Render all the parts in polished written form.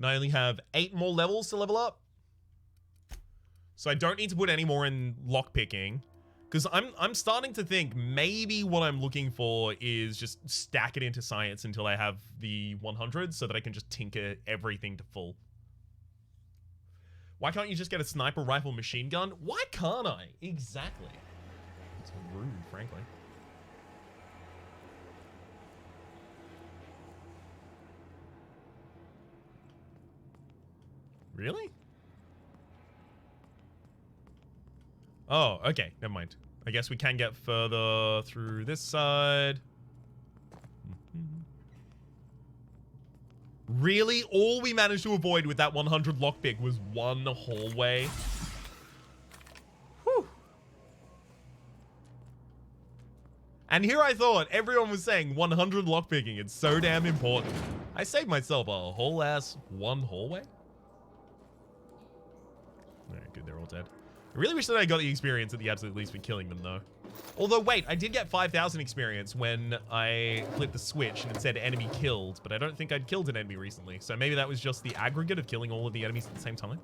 And I only have 8 more levels to level up. So I don't need to put any more in lockpicking. Because I'm starting to think maybe what I'm looking for is just stack it into science until I have the 100 so that I can just tinker everything to full. Why can't you just get a sniper rifle machine gun? Why can't I? Exactly. It's rude, frankly. Really? Oh, okay. Never mind. I guess we can get further through this side. Really? All we managed to avoid with that 100 lockpick was one hallway? Whew. And here I thought everyone was saying 100 lockpicking. It's so damn important. I saved myself a whole ass one hallway. Alright, good. They're all dead. I really wish that I got the experience at the absolute least for killing them, though. Although, wait, I did get 5,000 experience when I flipped the switch and it said enemy killed, but I don't think I'd killed an enemy recently. So maybe that was just the aggregate of killing all of the enemies at the same time.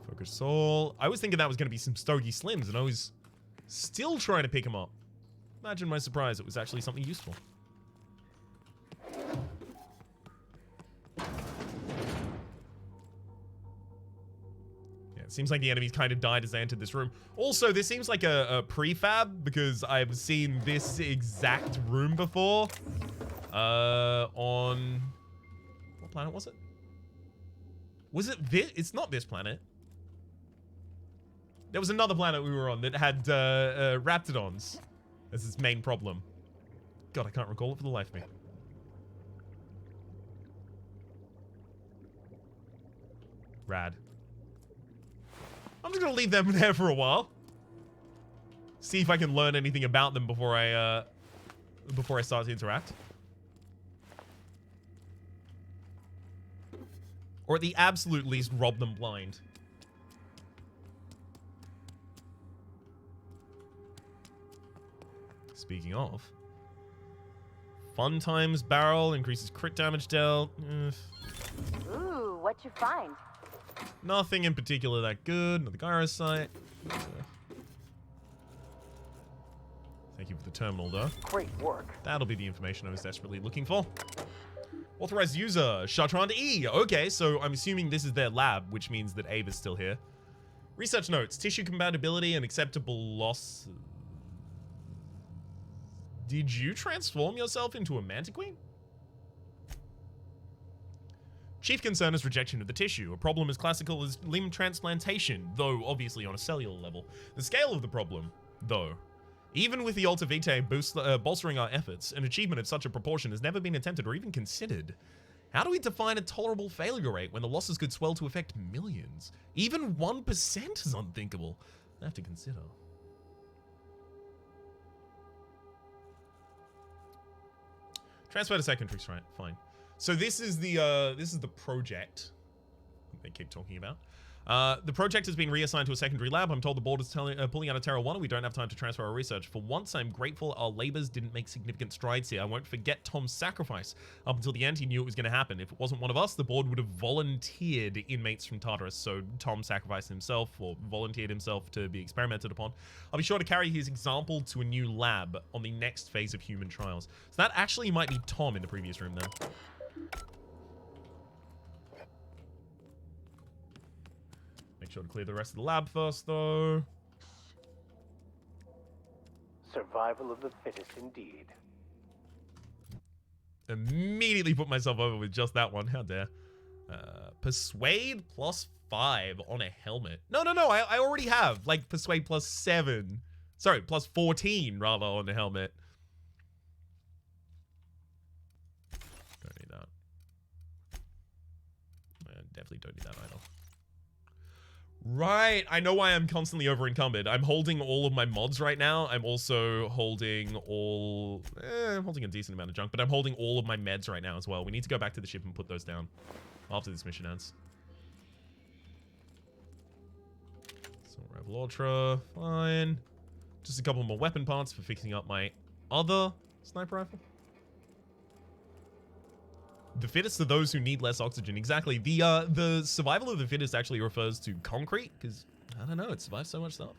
Focus Soul. I was thinking that was going to be some Stogie Slims, and I was still trying to pick them up. Imagine my surprise, it was actually something useful. It seems like the enemies kind of died as they entered this room. Also, this seems like a prefab because I've seen this exact room before. On... What planet was it? Was it this? It's not this planet. There was another planet we were on that had Raptidons as its main problem. God, I can't recall it for the life of me. Rad. I'm just gonna leave them there for a while. See if I can learn anything about them before I start to interact. Or at the absolute least, rob them blind. Speaking of, Fun Times barrel increases crit damage dealt. Ooh, what you find? Nothing in particular that good. Another gyro site. Thank you for the terminal, though. Great work. That'll be the information I was desperately looking for. Authorized user, Shartrand E. Okay, so I'm assuming this is their lab, which means that Ava's still here. Research notes, tissue compatibility and acceptable loss. Did you transform yourself into a mantiquine? Chief concern is rejection of the tissue, a problem as classical as limb transplantation, though obviously on a cellular level. The scale of the problem, though. Even with the Alta Vitae bolstering our efforts, an achievement of such a proportion has never been attempted or even considered. How do we define a tolerable failure rate when the losses could swell to affect millions? Even 1% is unthinkable. I have to consider. Transfer to secondary, right? Fine. So this is the project they keep talking about. The project has been reassigned to a secondary lab. I'm told the board is pulling out of Terra 1 and we don't have time to transfer our research. For once, I'm grateful our labors didn't make significant strides here. I won't forget Tom's sacrifice. Up until the end, he knew it was going to happen. If it wasn't one of us, the board would have volunteered inmates from Tartarus. So Tom sacrificed himself or volunteered himself to be experimented upon. I'll be sure to carry his example to a new lab on the next phase of human trials. So that actually might be Tom in the previous room then. Make sure to clear the rest of the lab first, though. Survival of the fittest, indeed. Immediately put myself over with just that one. How dare. Persuade +5 on a helmet. No. I already have. Like, Persuade +7. Sorry, +14, rather, on the helmet. Don't need that. I definitely don't need that either. Right, I know why I'm constantly over encumbered. I'm holding all of my mods right now. I'm also holding all... I'm holding a decent amount of junk, but I'm holding all of my meds right now as well. We need to go back to the ship and put those down after this mission ends. So Revel Ultra, fine. Just a couple more weapon parts for fixing up my other Sniper rifle. The fittest are those who need less oxygen. Exactly. The survival of the fittest actually refers to concrete, because, I don't know, it survives so much stuff.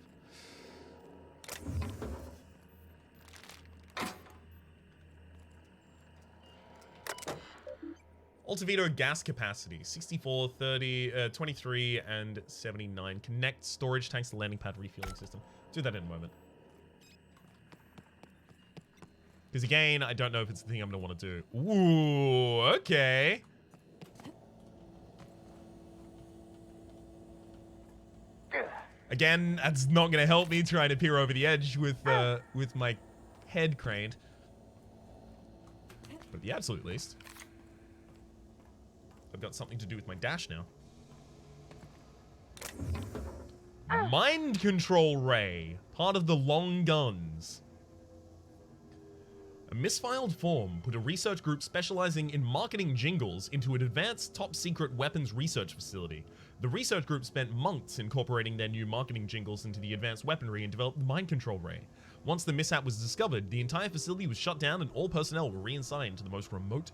Ultivito gas capacity, 64, 30, 23, and 79. Connect storage tanks to landing pad refueling system. Do that in a moment. Because again, I don't know if it's the thing I'm going to want to do. Ooh, okay. Again, that's not going to help me trying to peer over the edge with my head craned. But at the absolute least, I've got something to do with my dash now. Mind control ray, part of the long guns. A misfiled form put a research group specializing in marketing jingles into an advanced top-secret weapons research facility. The research group spent months incorporating their new marketing jingles into the advanced weaponry and developed the mind control ray. Once the mishap was discovered, the entire facility was shut down and all personnel were reassigned to the most remote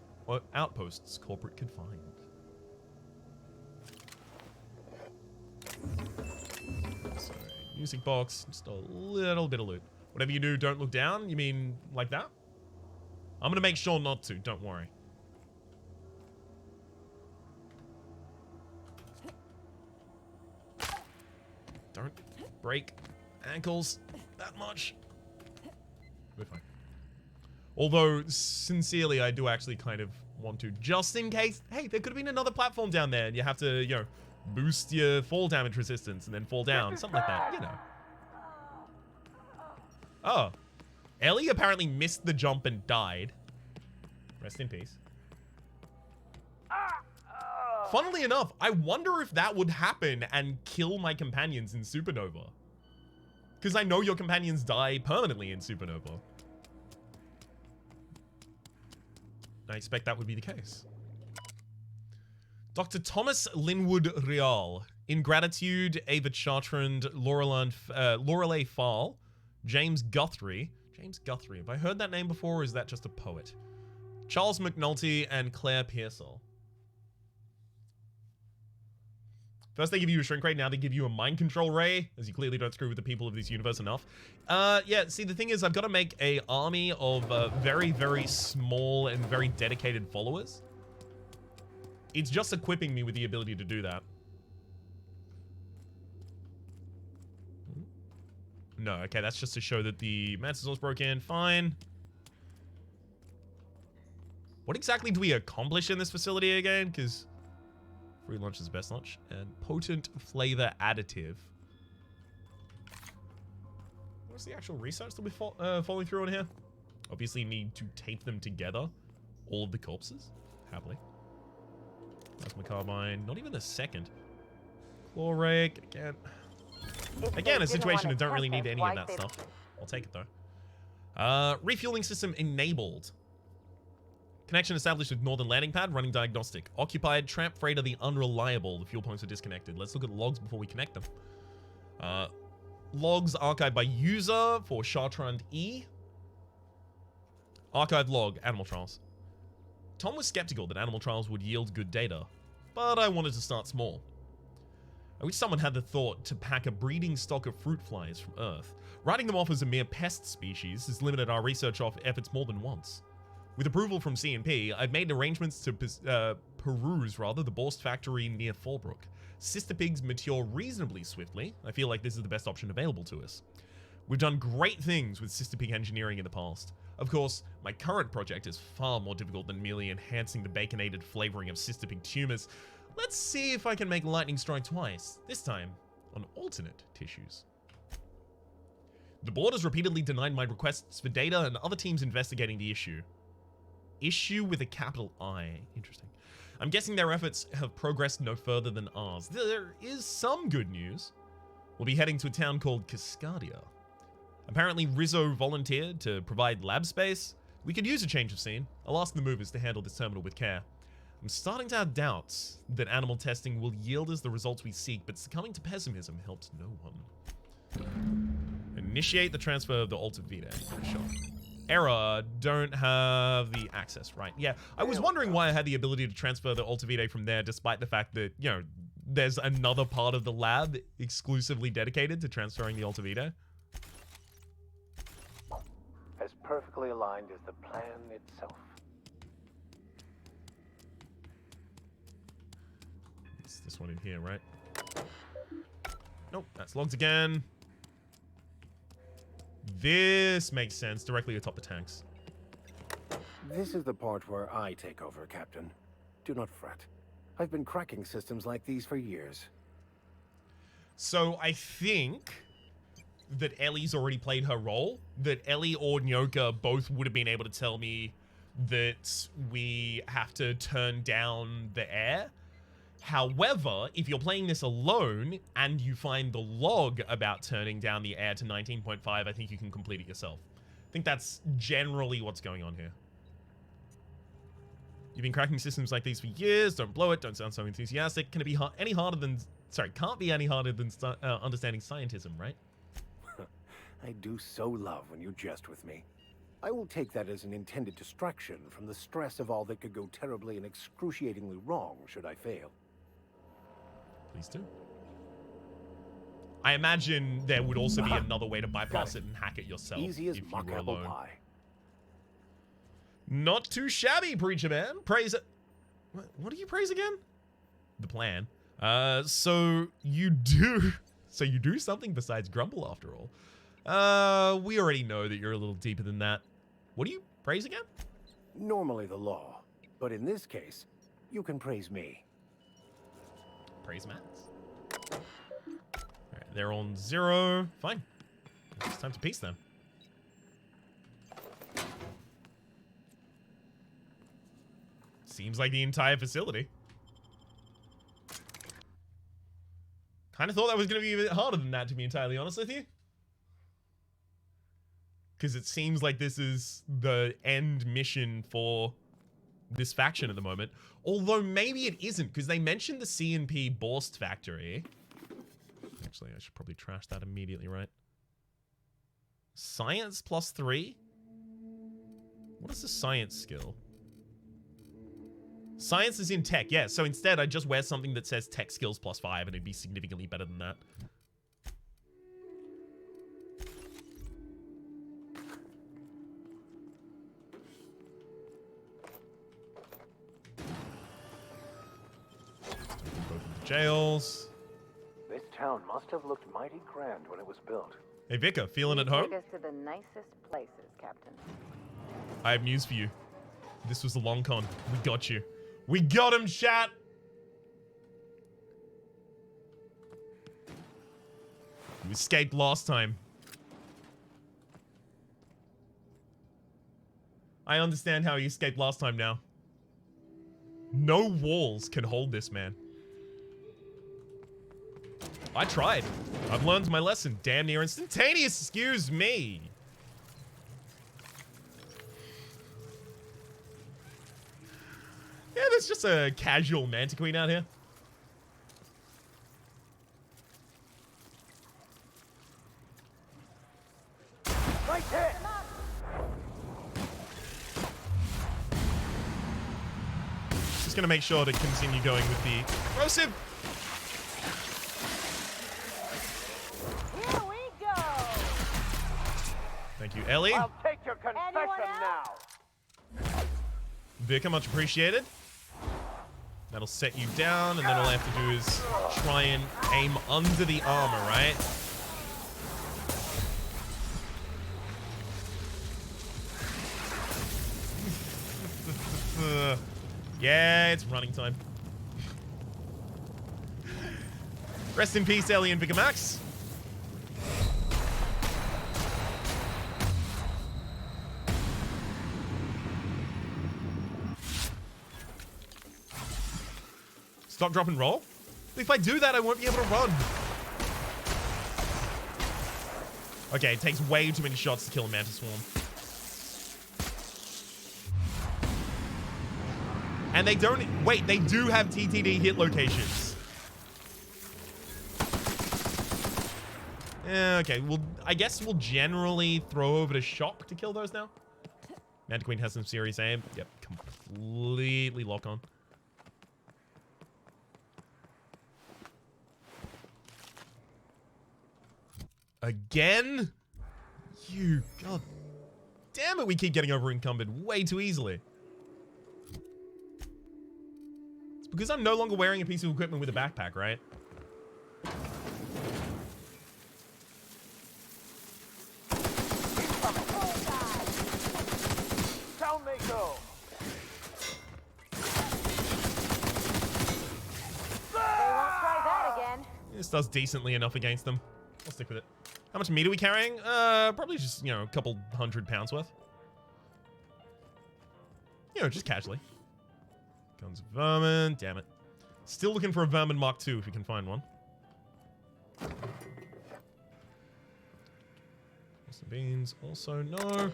outposts corporate could find. So, music box, just a little bit of loot. Whatever you do, don't look down. You mean like that? I'm gonna make sure not to, don't worry. Don't break ankles that much. We're fine. Although, sincerely, I do actually kind of want to, just in case, hey, there could have been another platform down there and you have to, you know, boost your fall damage resistance and then fall down, something like that, you know. Oh. Ellie apparently missed the jump and died. Rest in peace. Funnily enough, I wonder if that would happen and kill my companions in Supernova. Because I know your companions die permanently in Supernova. I expect that would be the case. Dr. Thomas Linwood Rial. In gratitude, Ava Chartrand, Lorelei Farl, James Guthrie. James Guthrie. Have I heard that name before, or is that just a poet? Charles McNulty and Claire Pearsall. First they give you a shrink ray, now they give you a mind control ray, as you clearly don't screw with the people of this universe enough. Yeah, see, the thing is, I've got to make a army of very, very small and very dedicated followers. It's just equipping me with the ability to do that. No, okay, that's just to show that the Mantisaur's broken. Fine. What exactly do we accomplish in this facility again? Because free lunch is best lunch. And potent flavor additive. What's the actual research that we're following through on here? Obviously need to tape them together. All of the corpses. Happily. Plasma carbine. Not even a second. Claw rake. Again, a situation that don't really need any of that stuff. I'll take it though. Refueling system enabled. Connection established with Northern Landing Pad, running diagnostic. Occupied, tramp freighter the unreliable. The fuel points are disconnected. Let's look at logs before we connect them. Logs archived by user for Chartrand E. Archived log, animal trials. Tom was skeptical that animal trials would yield good data, but I wanted to start small. I wish someone had the thought to pack a breeding stock of fruit flies from Earth. Writing them off as a mere pest species has limited our research efforts more than once. With approval from CNP, I've made arrangements to peruse the Borst factory near Fallbrook. Sister pigs mature reasonably swiftly. I feel like this is the best option available to us. We've done great things with sister pig engineering in the past. Of course, my current project is far more difficult than merely enhancing the baconated flavoring of sister pig tumors. Let's see if I can make lightning strike twice, this time on alternate tissues. The board has repeatedly denied my requests for data and other teams investigating the issue. Issue with a capital I. Interesting. I'm guessing their efforts have progressed no further than ours. There is some good news. We'll be heading to a town called Cascadia. Apparently Rizzo volunteered to provide lab space. We could use a change of scene. I'll ask the movers to handle this terminal with care. I'm starting to have doubts that animal testing will yield us the results we seek, but succumbing to pessimism helps no one. Initiate the transfer of the Alta Vita. Sure. Error, don't have the access, right? Yeah, I was wondering why I had the ability to transfer the Alta Vitae from there, despite the fact that, you know, there's another part of the lab exclusively dedicated to transferring the Alta Vitae. As perfectly aligned as the plan itself. It's this one in here, right? Nope, that's logs again. This makes sense, directly atop the tanks. This is the part where I take over, Captain. Do not fret. I've been cracking systems like these for years. So I think that Ellie's already played her role. That Ellie or Nyoka both would have been able to tell me that we have to turn down the air. However, if you're playing this alone and you find the log about turning down the air to 19.5, I think you can complete it yourself. I think that's generally what's going on here. You've been cracking systems like these for years. Don't blow it. Don't sound so enthusiastic. Can it be any harder than... Sorry, can't be any harder than understanding scientism, right? I do so love when you jest with me. I will take that as an intended distraction from the stress of all that could go terribly and excruciatingly wrong should I fail. Please do. I imagine there would also be another way to bypass it and hack it yourself. Easy as if you mock were apple alone. pie. Not too shabby, Preacher Man. Praise it. What do you praise again? The plan. So you do something besides grumble after all. We already know that you're a little deeper than that. What do you praise again? Normally the law, but in this case, you can praise me. Praise Mats. Alright, they're on 0. Fine. It's time to piece them. Seems like the entire facility. Kind of thought that was going to be a bit harder than that, to be entirely honest with you. Because it seems like this is the end mission for this faction at the moment. Although maybe it isn't, because they mentioned the C&P Borst factory. Actually, I should probably trash that immediately, right? Science +3? What is the science skill? Science is in tech, yeah. So instead, I just wear something that says tech skills +5, and it'd be significantly better than that. Both of the jails. This town must have looked mighty grand when it was built. Hey, Vika, feeling at home? Take us to the nicest places, Captain. I have news for you. This was the long con. We got you. We got him, chat! You escaped last time. I understand how you escaped last time now. No walls can hold this man. I tried. I've learned my lesson. Damn near instantaneous, excuse me. Yeah, there's just a casual Mantiqueen out here. Right there! Just gonna make sure to continue going with the explosive. Here we go! Thank you, Ellie. I'll take your confession Anyone else? now! Vika, much appreciated. That'll set you down, and then all I have to do is try and aim under the armor, right? Yeah, it's running time. Rest in peace, Ellie and Vika Max. Stop, drop, and roll? If I do that, I won't be able to run. Okay, it takes way too many shots to kill a Mantis Swarm. And they don't... Wait, they do have TTD hit locations. Yeah, okay, well, I guess we'll generally throw over to shock to kill those now. Manta Queen has some serious aim. Yep, completely lock on. Again? You, god damn it, we keep getting over encumbered way too easily. It's because I'm no longer wearing a piece of equipment with a backpack, right? Down they go. They won't try that again. This does decently enough against them. I'll stick with it. How much meat are we carrying? Probably just, you know, a couple 100 pounds worth. You know, just casually. Guns of vermin. Damn it. Still looking for a vermin Mark II if we can find one. Some beans. Also, no.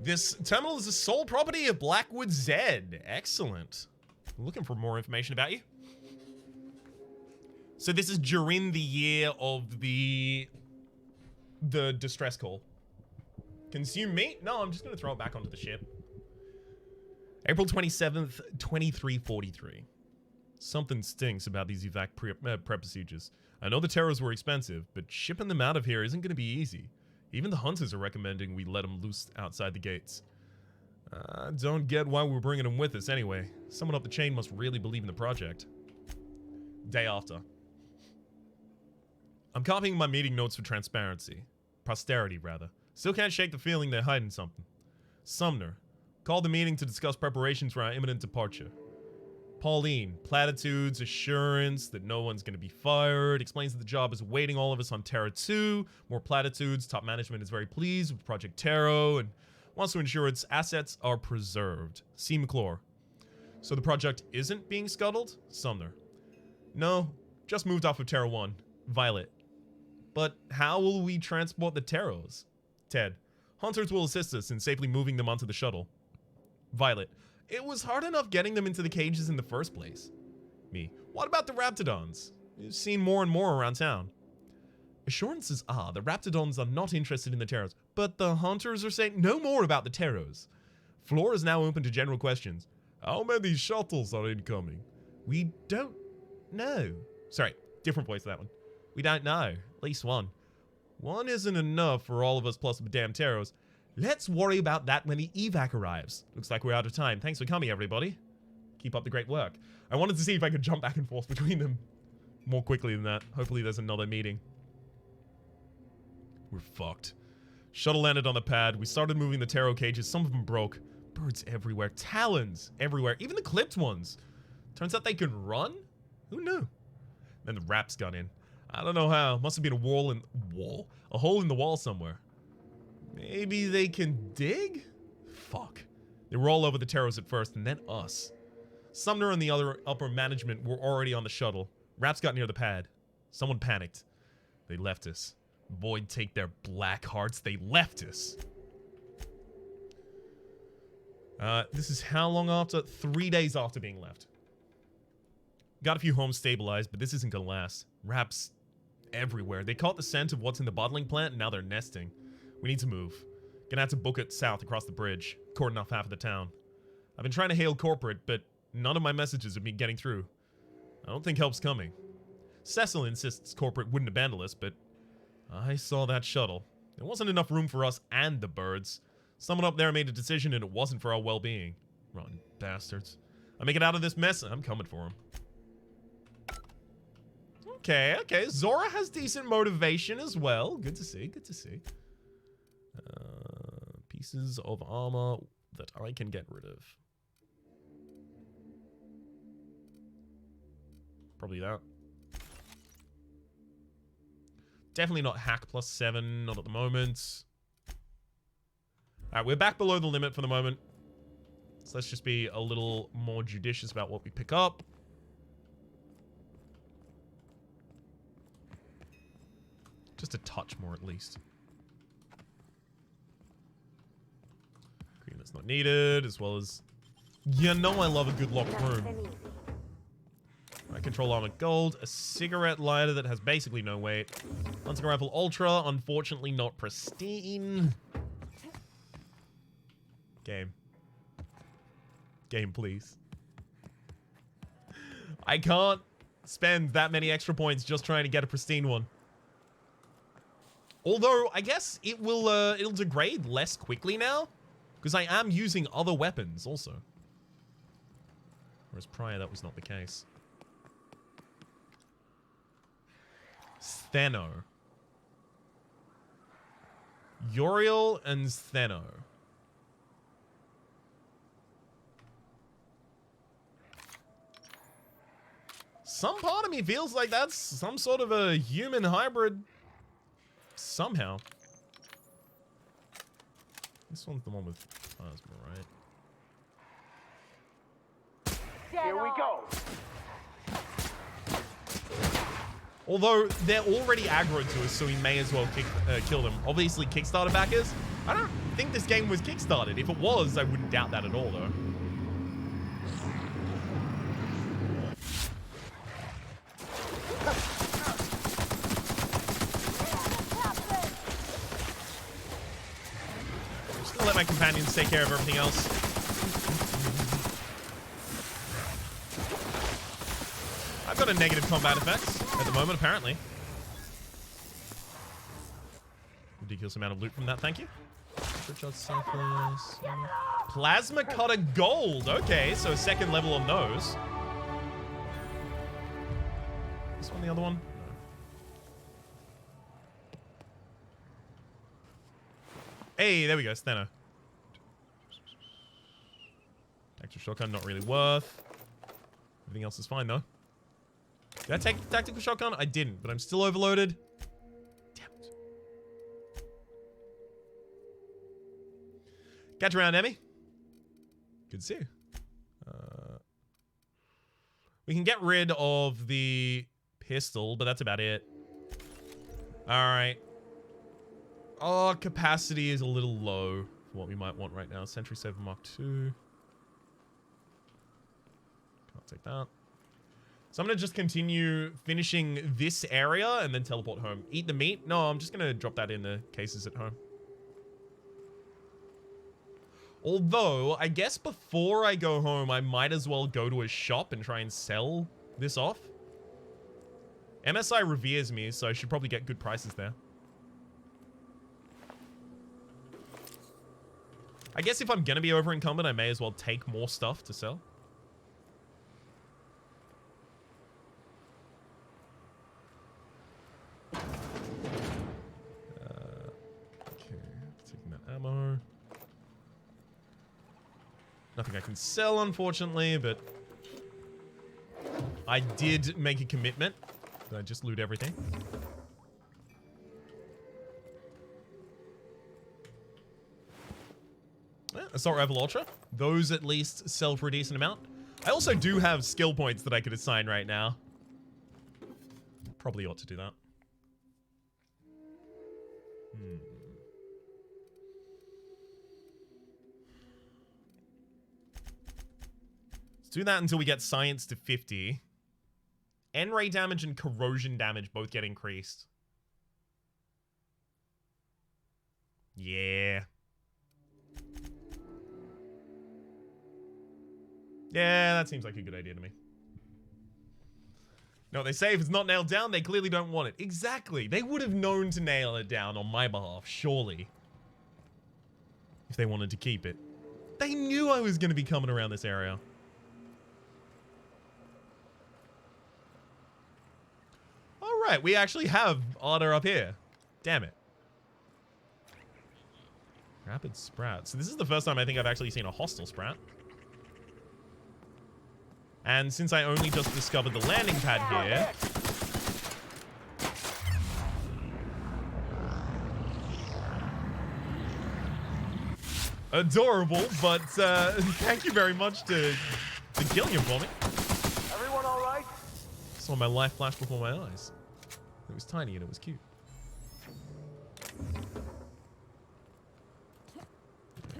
This terminal is the sole property of Blackwood Zed. Excellent. Looking for more information about you. So this is during the year of the distress call. Consume meat? No, I'm just going to throw it back onto the ship. April 27th, 2343. Something stinks about these evac prep procedures. I know the terrors were expensive, but shipping them out of here isn't going to be easy. Even the hunters are recommending we let them loose outside the gates. I don't get why we're bringing them with us anyway. Someone up the chain must really believe in the project. Day after. I'm copying my meeting notes for transparency. Posterity, rather. Still can't shake the feeling they're hiding something. Sumner. Called the meeting to discuss preparations for our imminent departure. Pauline. Platitudes, assurance that no one's going to be fired. Explains that the job is awaiting all of us on Terra 2. More platitudes. Top management is very pleased with Project Terra and wants to ensure its assets are preserved. C. McClure. So the project isn't being scuttled? Sumner. No. Just moved off of Terra 1. Violet. But how will we transport the Terros? Ted. Hunters will assist us in safely moving them onto the shuttle. Violet. It was hard enough getting them into the cages in the first place. Me. What about the Raptidons? We've seen more and more around town. Assurances are the Raptidons are not interested in the Terros, but the Hunters are saying no more about the Terros. Floor is now open to general questions. How many shuttles are incoming? We don't know. Sorry, different voice for that one. We don't know. At least one. One isn't enough for all of us plus the damn Terros. Let's worry about that when the evac arrives. Looks like we're out of time. Thanks for coming, everybody. Keep up the great work. I wanted to see if I could jump back and forth between them more quickly than that. Hopefully there's another meeting. We're fucked. Shuttle landed on the pad. We started moving the Terro cages. Some of them broke. Birds everywhere. Talons everywhere. Even the clipped ones. Turns out they can run? Who knew? Then the Raps got in. I don't know how. Must have been a hole in the wall somewhere. Maybe they can dig? Fuck. They were all over the Terros at first, and then us. Sumner and the other upper management were already on the shuttle. Raps got near the pad. Someone panicked. They left us. Void take their black hearts. They left us. This is how long after? 3 days after being left. Got a few homes stabilized, but this isn't gonna last. Raps everywhere. They caught the scent of what's in the bottling plant, and now they're nesting. We need to move. Gonna have to book it south across the bridge. Cordon off half of the town. I've been trying to hail corporate, but none of my messages have been getting through. I don't think help's coming. Cecil insists corporate wouldn't abandon us, but I saw that shuttle. There wasn't enough room for us and the birds. Someone up there made a decision and it wasn't for our well-being. Rotten bastards. I make it out of this mess, I'm coming for them. Okay. Zora has decent motivation as well. Good to see. Pieces of armor that I can get rid of. Probably that. Definitely not hack +7, not at the moment. Alright, we're back below the limit for the moment. So let's just be a little more judicious about what we pick up. Just a touch more, at least. Green that's not needed, as well as... You know I love a good locked room. Right, control armor gold. A cigarette lighter that has basically no weight. Hunting rifle ultra, unfortunately not pristine. Game. Game, please. I can't spend that many extra points just trying to get a pristine one. Although, I guess it will, it'll degrade less quickly now. Because I am using other weapons also. Whereas prior, that was not the case. Stheno. Uriel and Stheno. Some part of me feels like that's some sort of a human hybrid. Somehow. This one's the one with plasma, right? Here we go. Although they're already aggroed to us, so we may as well kill them. Obviously, Kickstarter backers. I don't think this game was kickstarted. If it was, I wouldn't doubt that at all, though. Just gonna let my companions take care of everything else. I've got a negative combat effect at the moment, apparently. Ridiculous amount of loot from that, thank you. Plasma cutter gold. Okay, so second level on those. This one, the other one? No. Hey, there we go, Stheno. Tactical shotgun, not really worth. Everything else is fine, though. Did I take tactical shotgun? I didn't, but I'm still overloaded. Damn it. Catch you around, Emmy. Good to see you. We can get rid of the pistol, but that's about it. Alright. Oh, capacity is a little low for what we might want right now. Sentry Saver Mark II. Can't take that. So I'm going to just continue finishing this area and then teleport home. Eat the meat? No, I'm just going to drop that in the cases at home. Although, I guess before I go home, I might as well go to a shop and try and sell this off. MSI reveres me, so I should probably get good prices there. I guess if I'm going to be over encumbered, I may as well take more stuff to sell. Ammo. Nothing I can sell, unfortunately, but I did make a commitment that I just loot everything. Yeah, Assault Rifle Ultra. Those at least sell for a decent amount. I also do have skill points that I could assign right now. Probably ought to do that. Do that until we get science to 50. N-ray damage and corrosion damage both get increased. Yeah. Yeah, that seems like a good idea to me. No, they say if it's not nailed down, they clearly don't want it. Exactly. They would have known to nail it down on my behalf, surely. If they wanted to keep it. They knew I was going to be coming around this area. Alright, we actually have Otter up here. Damn it. Rapid Sprout. So this is the first time I think I've actually seen a hostile Sprout. And since I only just discovered the landing pad here... Adorable, but thank you very much to killing him for me. Everyone all right? Saw my life flash before my eyes. It was tiny and it was cute.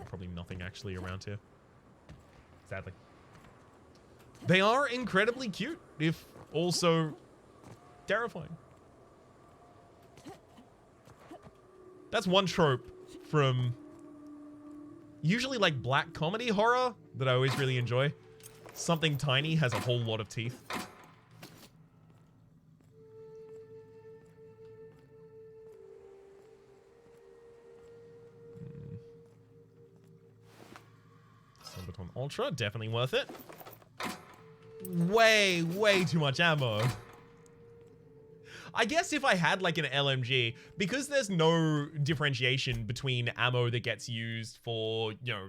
Probably nothing actually around here. Sadly. They are incredibly cute, if also terrifying. That's one trope from Usually like black comedy horror that I always really enjoy. Something Tiny has a whole lot of teeth. Subaton Ultra, definitely worth it. Way too much ammo. I guess if I had like an LMG, because there's no differentiation between ammo that gets used for, you know,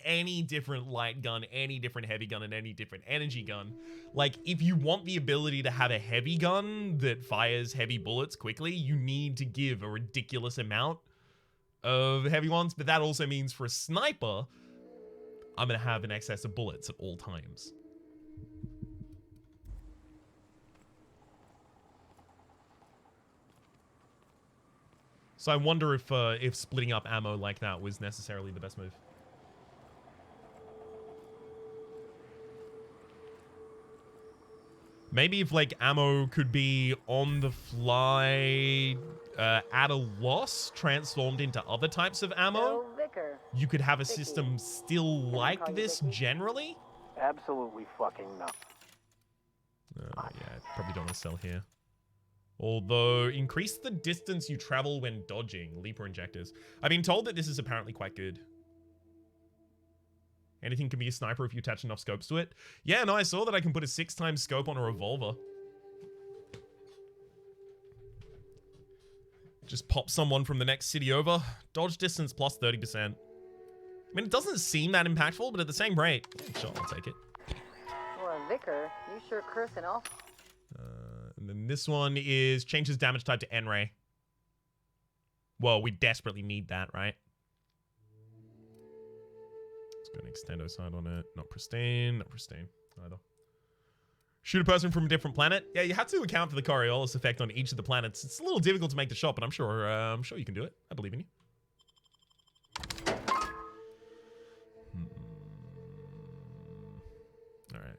any different light gun, any different heavy gun, and any different energy gun. Like, if you want the ability to have a heavy gun that fires heavy bullets quickly, you need to give a ridiculous amount of heavy ones. But that also means for a sniper, I'm going to have an excess of bullets at all times. So I wonder if splitting up ammo like that was necessarily the best move. Maybe if like ammo could be on the fly at a loss, transformed into other types of ammo, you could have a system still like this generally. Absolutely fucking not. Yeah, I probably don't want to sell here. Although, increase the distance you travel when dodging. Leaper injectors. I've been told that this is apparently quite good. Anything can be a sniper if you attach enough scopes to it. Yeah, no, I saw that I can put a 6x scope on a revolver. Just pop someone from the next city over. Dodge distance plus 30%. I mean, it doesn't seem that impactful, but at the same rate, yeah, sure, I'll take it. For a vicar, you sure cursing off. And then this one is changes damage type to N-ray. Well, we desperately need that, right? Let's go an extendo side on it. Not pristine, not pristine either. Shoot a person from a different planet. Yeah, you have to account for the Coriolis effect on each of the planets. It's a little difficult to make the shot, but I'm sure you can do it. I believe in you. All right.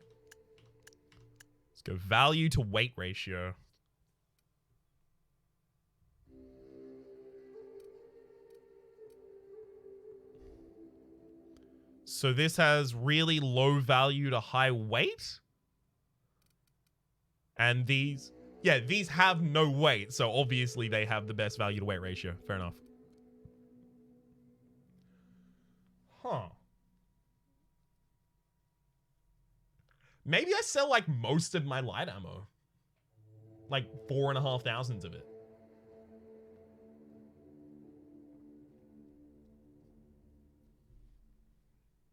Let's go value to weight ratio. So this has really low value to high weight. And these, yeah, these have no weight. So obviously they have the best value to weight ratio. Fair enough. Huh. Maybe I sell like most of my light ammo. Like 4,500 of it.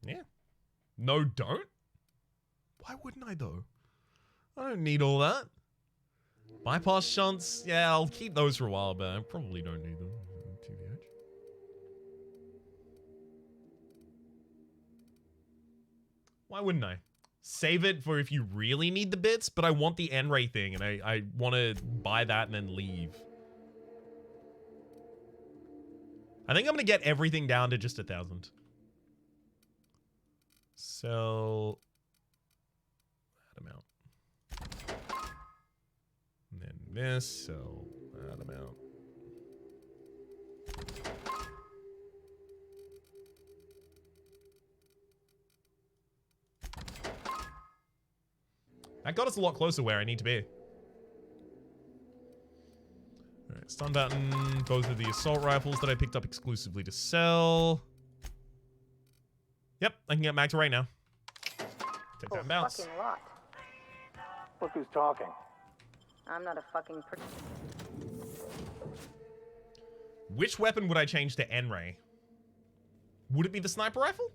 Yeah. No, don't? Why wouldn't I though? I don't need all that. Bypass shunts, yeah, I'll keep those for a while, but I probably don't need them. TBH. Why wouldn't I? Save it for if you really need the bits, but I want the N-ray thing, and I want to buy that and then leave. I think I'm going to get everything down to just 1,000. Sell that amount. And then this, sell that amount. That got us a lot closer where I need to be. Alright, stun button. Both of the assault rifles that I picked up exclusively to sell. Yep, I can get back to right now. Take that and bounce. Fucking lot. Look who's talking. I'm not a fucking Which weapon would I change to N-ray? Would it be the sniper rifle?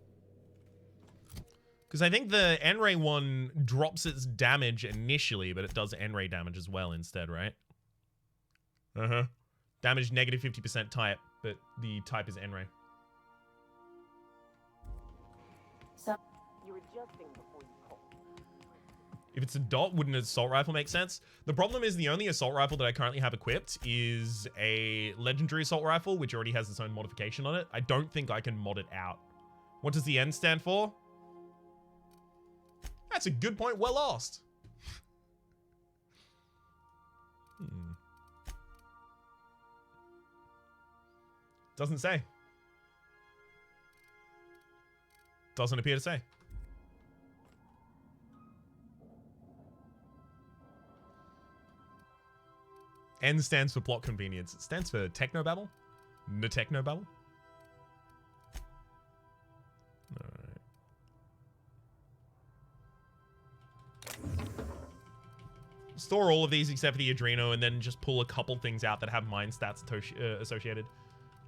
Because I think the N-ray one drops its damage initially, but it does N-ray damage as well instead, right? Uh-huh. Damage negative 50% type, but the type is N-ray. So You're adjusting before you call. If it's a dot, wouldn't an assault rifle make sense? The problem is the only assault rifle that I currently have equipped is a legendary assault rifle, which already has its own modification on it. I don't think I can mod it out. What does the N stand for? That's a good point. Well asked. Doesn't say. Doesn't appear to say. N stands for plot convenience. It stands for technobabble? No technobabble? Alright. Store all of these except for the Adreno and then just pull a couple things out that have mind stats associated.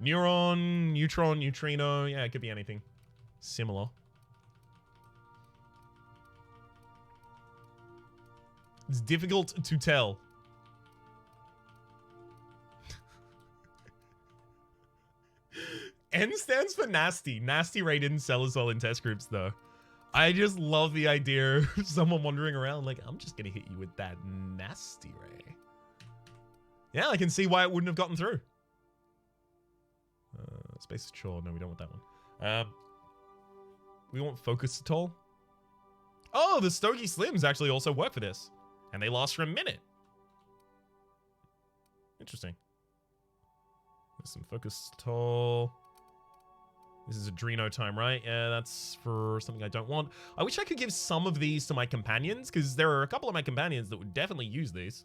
Neuron, neutron, neutrino. Yeah, it could be anything. Similar. It's difficult to tell. N stands for nasty. Nasty Ray didn't sell us all in test groups, though. I just love the idea of someone wandering around like, I'm just going to hit you with that nasty Ray. Yeah, I can see why it wouldn't have gotten through. Space is chore. No, we don't want that one. We want focus at all. Oh, the Stogie Slims actually also work for this. And they last for a minute. Interesting. There's some focus at all. This is Adreno time, right? Yeah, that's for something I don't want. I wish I could give some of these to my companions, because there are a couple of my companions that would definitely use these.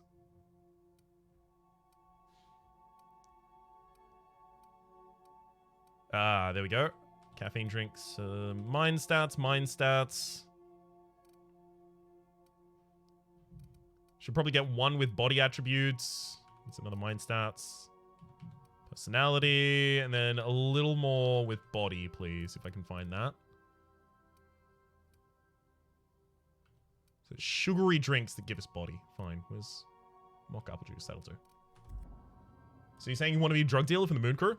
Ah, there we go. Caffeine drinks. Mind stats, mind stats. Should probably get one with body attributes. That's another mind stats. Personality, and then a little more with body, please, if I can find that. So sugary drinks that give us body. Fine. Where's mock apple juice? That'll do. So you're saying you want to be a drug dealer for the Moon Crew?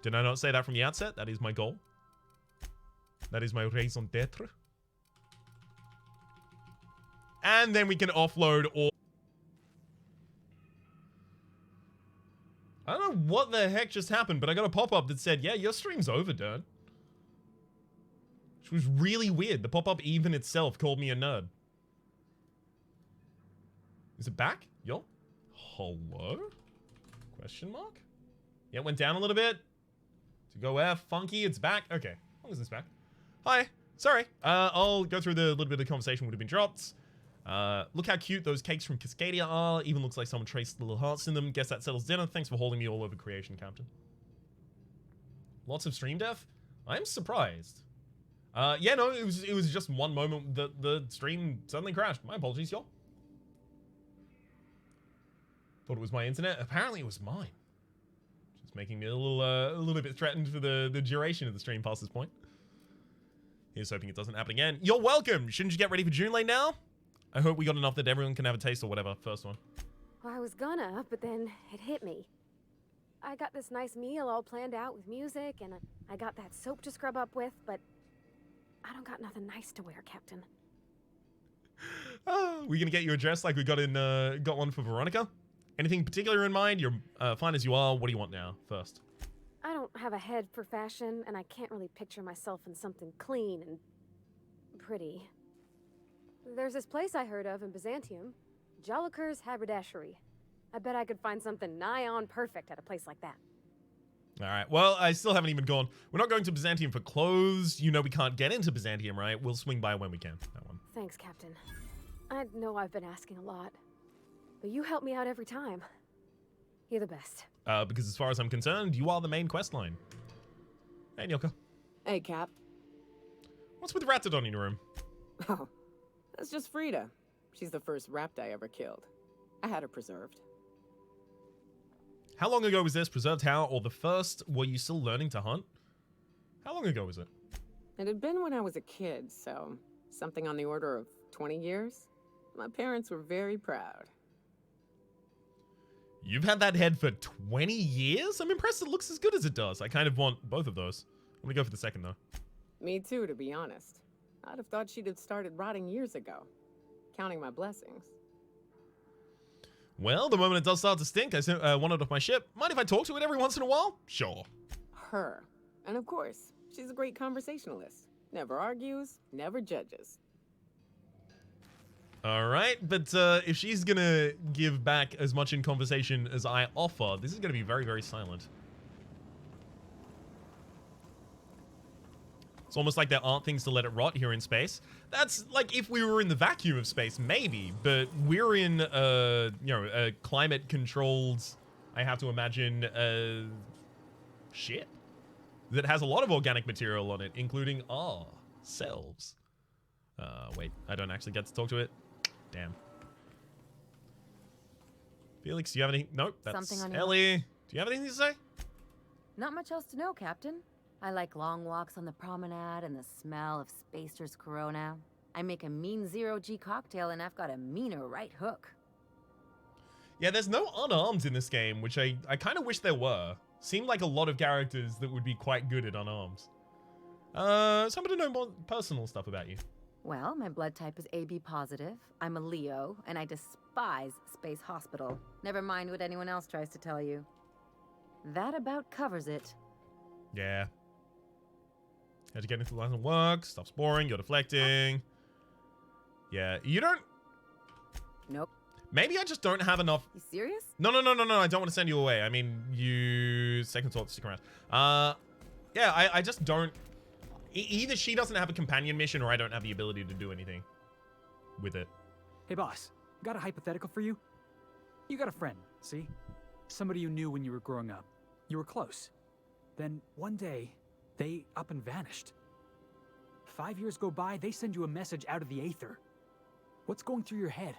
Did I not say that from the outset? That is my goal. That is my raison d'etre. And then we can offload all... I don't know what the heck just happened, but I got a pop-up that said, yeah, your stream's over, dude. Which was really weird. The pop-up even itself called me a nerd. Is it back? Yo? Hello? Question mark? Yeah, it went down a little bit. To go where? Funky, it's back. Okay. How long is this back? Hi. Sorry. I'll go through the little bit of the conversation would have been dropped. Look how cute those cakes from Cascadia are. Even looks like someone traced little hearts in them. Guess that settles dinner. Thanks for holding me all over creation, Captain. Lots of stream death? I'm surprised. Yeah, no, it was just one moment that the stream suddenly crashed. My apologies, y'all. Thought it was my internet. Apparently it was mine. Just making me a little bit threatened for the duration of the stream past this point. Here's hoping it doesn't happen again. You're welcome. Shouldn't you get ready for June Lane now? I hope we got enough that everyone can have a taste or whatever. First one. Well, I was gonna, but then it hit me. I got this nice meal all planned out with music, and I got that soap to scrub up with, but I don't got nothing nice to wear, Captain. We gonna get you a dress like we got one for Veronica? Anything particular in mind? You're fine as you are. What do you want now, first? I don't have a head for fashion, and I can't really picture myself in something clean and pretty. There's this place I heard of in Byzantium, Jolicoeur's Haberdashery. I bet I could find something nigh on perfect at a place like that. All right. Well, I still haven't even gone. We're not going to Byzantium for clothes. You know we can't get into Byzantium, right? We'll swing by when we can. That one. Thanks, Captain. I know I've been asking a lot, but you help me out every time. You're the best. Because as far as I'm concerned, you are the main quest line. Hey, Nilka. Hey, Cap. What's with Ratodon in your room? Oh, that's just Frida. She's the first Rapt I ever killed. I had her preserved. How long ago was this? Preserved how? Or the first? Were you still learning to hunt? How long ago was it? It had been when I was a kid, so something on the order of 20 years. My parents were very proud. You've had that head for 20 years? I'm impressed it looks as good as it does. I kind of want both of those. Let me go for the second, though. Me too, to be honest. I'd have thought she'd have started rotting years ago. Counting my blessings. Well, the moment it does start to stink, I want it off my ship. Mind if I talk to it every once in a while? Sure. Her. And of course, she's a great conversationalist. Never argues, never judges. All right, but if she's gonna give back as much in conversation as I offer, this is gonna be very, very silent. It's almost like there aren't things to let it rot here in space. That's like if we were in the vacuum of space, maybe, but we're in a climate controlled, I have to imagine, ship that has a lot of organic material on it, including ourselves. Wait, I don't actually get to talk to it. Damn. Felix, do you have any? Nope, that's Something on your Ellie. Do you have anything to say? Not much else to know, Captain. I like long walks on the promenade and the smell of Spacer's Corona. I make a mean zero-G cocktail and I've got a meaner right hook. Yeah, there's no unarmed in this game, which I kind of wish there were. Seemed like a lot of characters that would be quite good at unarmed. Somebody know more personal stuff about you. Well, my blood type is AB positive. I'm a Leo, and I despise Space Hospital. Never mind what anyone else tries to tell you. That about covers it. Yeah. How'd you get into the line of work? Stuff's boring. You're deflecting. Yeah, you don't... Nope. Maybe I just don't have enough... You serious? No. I don't want to send you away. I mean, you... Second thought, stick around. Yeah, I just don't... Either she doesn't have a companion mission or I don't have the ability to do anything with it. Hey, boss. Got a hypothetical for you? You got a friend, see? Somebody you knew when you were growing up. You were close. Then, one day, they up and vanished. 5 years go by, they send you a message out of the aether. What's going through your head?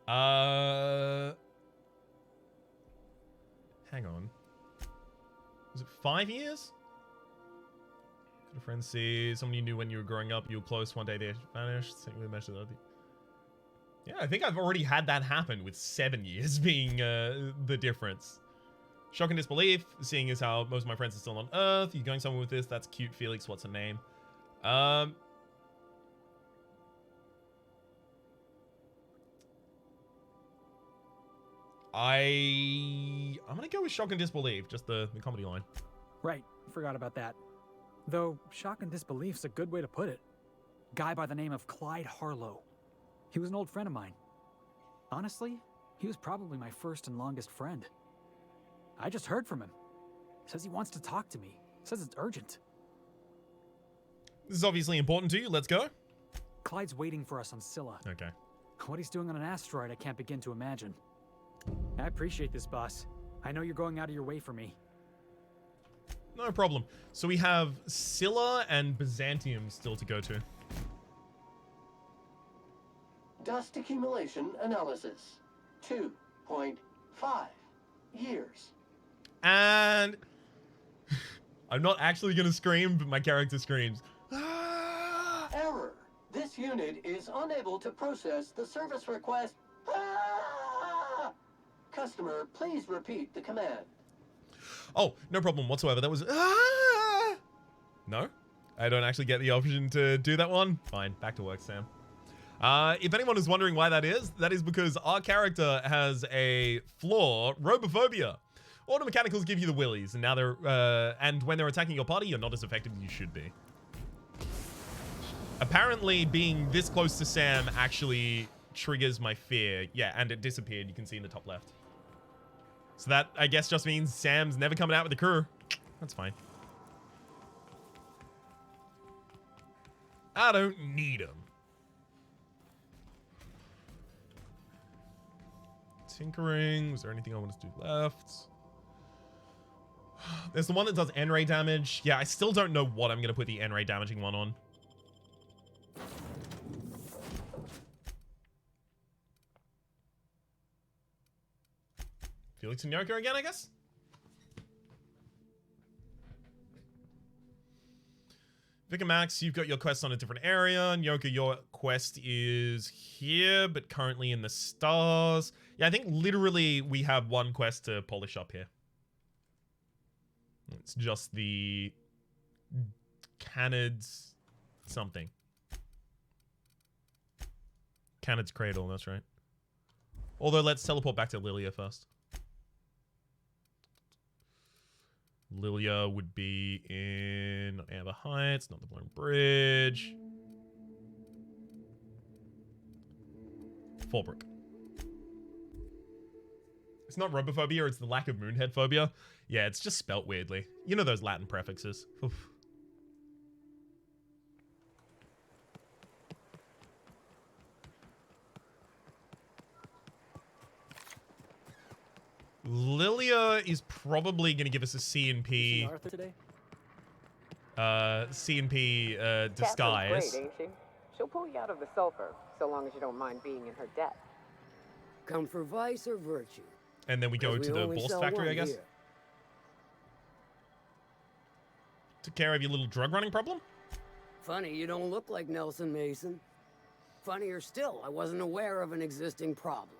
Hang on. Was it 5 years? Could a friend see someone you knew when you were growing up, you were close, one day they vanished, sent you a message. Yeah, I think I've already had that happen with 7 years being the difference. Shock and disbelief, seeing as how most of my friends are still on Earth. You going somewhere with this? That's cute, Felix. What's her name? I'm gonna go with shock and disbelief, just the comedy line. Right, forgot about that. Though, shock and disbelief's a good way to put it. Guy by the name of Clyde Harlow. He was an old friend of mine. Honestly, he was probably my first and longest friend. I just heard from him. Says he wants to talk to me. Says it's urgent. This is obviously important to you. Let's go. Clyde's waiting for us on Scylla. Okay. What he's doing on an asteroid, I can't begin to imagine. I appreciate this, boss. I know you're going out of your way for me. No problem. So we have Scylla and Byzantium still to go to. Dust accumulation analysis. 2.5 years. And I'm not actually gonna scream, but my character screams. Ah! Error. This unit is unable to process the service request. Ah! Customer, please repeat the command. Oh, no problem whatsoever. That was... Ah! No? I don't actually get the option to do that one? Fine, back to work, Sam. If anyone is wondering why that is because our character has a flaw, robophobia. Auto mechanicals give you the willies, and now they're, and when they're attacking your party, you're not as effective as you should be. Apparently, being this close to Sam actually triggers my fear. Yeah, and it disappeared. You can see in the top left. So that, I guess, just means Sam's never coming out with the crew. That's fine. I don't need him. Tinkering. Was there anything I wanted to do left? There's the one that does N-ray damage. Yeah, I still don't know what I'm going to put the N-ray damaging one on. Felix and Yoko again, I guess? Vic and Max, you've got your quest on a different area. And Yoko, your quest is here, but currently in the stars. Yeah, I think literally we have one quest to polish up here. It's just the Canid's something. Canid's Cradle, that's right. Although, let's teleport back to Lilia first. Lilia would be in Amber Heights, not the Blown Bridge. Fallbrook. It's not robophobia, it's the lack of moonhead phobia. Yeah, it's just spelt weirdly. You know those Latin prefixes. Oof. Lilia is probably going to give us a C&P. Arthur today? C&P disguise. Catherine's great, ain't she? She'll pull you out of the sulfur, so long as you don't mind being in her debt. Come for vice or virtue? And then we go to the Borst factory, I guess. Here. Took care of your little drug running problem? Funny, you don't look like Nelson Mason. Funnier still, I wasn't aware of an existing problem.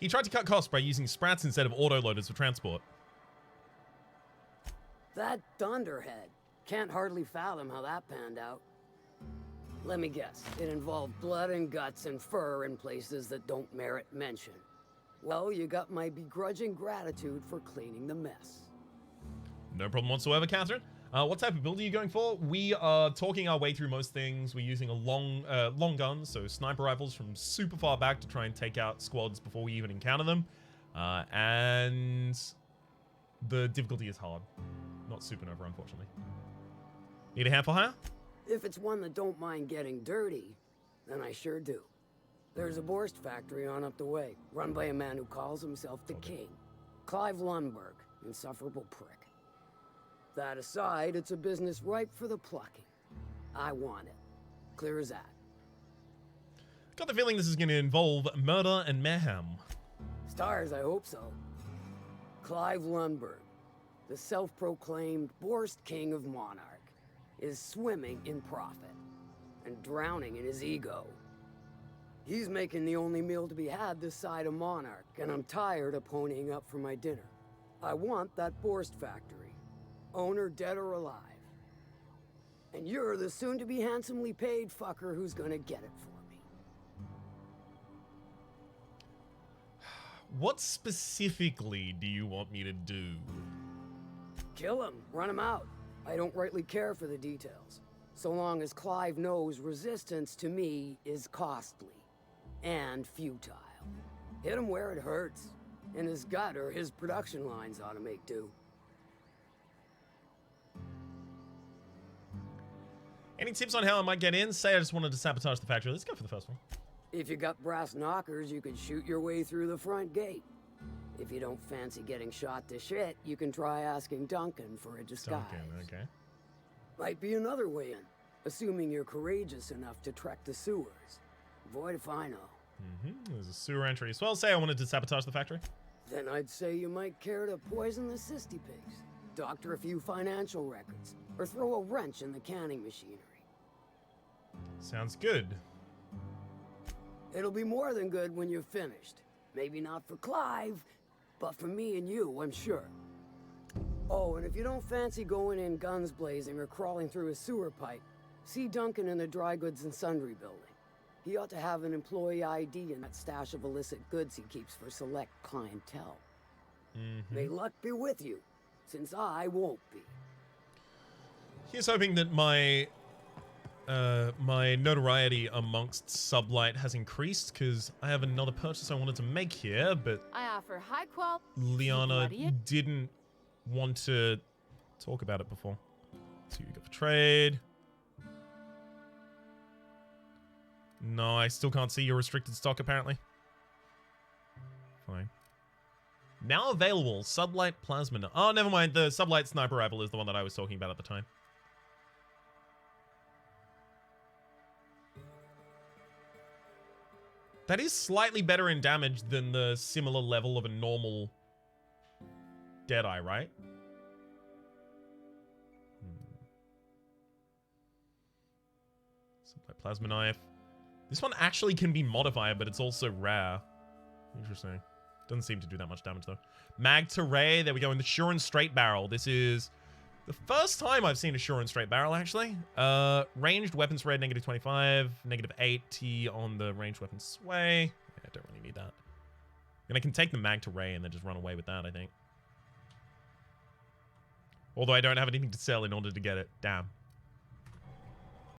He tried to cut costs by using sprats instead of autoloaders for transport. That dunderhead. Can't hardly fathom how that panned out. Let me guess, it involved blood and guts and fur in places that don't merit mention. Well, you got my begrudging gratitude for cleaning the mess. No problem whatsoever, Catherine. What type of build are you going for? We are talking our way through most things. We're using a long gun, so sniper rifles from super far back to try and take out squads before we even encounter them. And the difficulty is hard. Not supernova, unfortunately. Need a hand for hire? If it's one that don't mind getting dirty, then I sure do. There's a Borst factory on up the way, run by a man who calls himself the King. Clive Lundberg, insufferable prick. That aside, it's a business ripe for the plucking. I want it. Clear as that. Got the feeling this is going to involve murder and mayhem. Stars, I hope so. Clive Lundberg, the self-proclaimed Borst King of Monarch, is swimming in profit and drowning in his ego. He's making the only meal to be had this side of Monarch, and I'm tired of ponying up for my dinner. I want that Borst factory. Owner dead or alive. And you're the soon-to-be handsomely paid fucker who's gonna get it for me. What specifically do you want me to do? Kill him, run him out. I don't rightly care for the details. So long as Clive knows resistance to me is costly and futile. Hit him where it hurts. In his gut or his production lines ought to make do. Any tips on how I might get in? Say I just wanted to sabotage the factory. Let's go for the first one. If you got brass knockers, you could shoot your way through the front gate. If you don't fancy getting shot to shit, you can try asking Duncan for a disguise. Duncan, okay. Might be another way in, assuming you're courageous enough to trek the sewers. Void if I know. There's a sewer entry as well. Say I wanted to sabotage the factory. Then I'd say you might care to poison the cysty pigs, doctor a few financial records, or throw a wrench in the canning machinery. Sounds good. It'll be more than good when you're finished. Maybe not for Clive, but for me and you, I'm sure. Oh, and if you don't fancy going in guns blazing or crawling through a sewer pipe, see Duncan in the dry goods and sundry building. He ought to have an employee ID in that stash of illicit goods he keeps for select clientele. May luck be with you, since I won't be. Here's hoping that my my notoriety amongst Sublight has increased, because I have another purchase I wanted to make here, but I offer high quality. Liana didn't want to talk about it before. So you go for trade. No, I still can't see your restricted stock, apparently. Fine. Now available, Sublight Plasma. Oh, never mind. The Sublight Sniper Rifle is the one that I was talking about at the time. That is slightly better in damage than the similar level of a normal Deadeye, right? Sublight Plasma Knife. This one actually can be modified, but it's also rare. Interesting. Doesn't seem to do that much damage, though. Mag to Ray. There we go. In the Sure and Straight Barrel. This is the first time I've seen a Sure and Straight Barrel, actually. Ranged weapon spread, -25. -80 on the ranged weapon sway. Yeah, I don't really need that. And I can take the Mag to Ray and then just run away with that, I think. Although I don't have anything to sell in order to get it. Damn.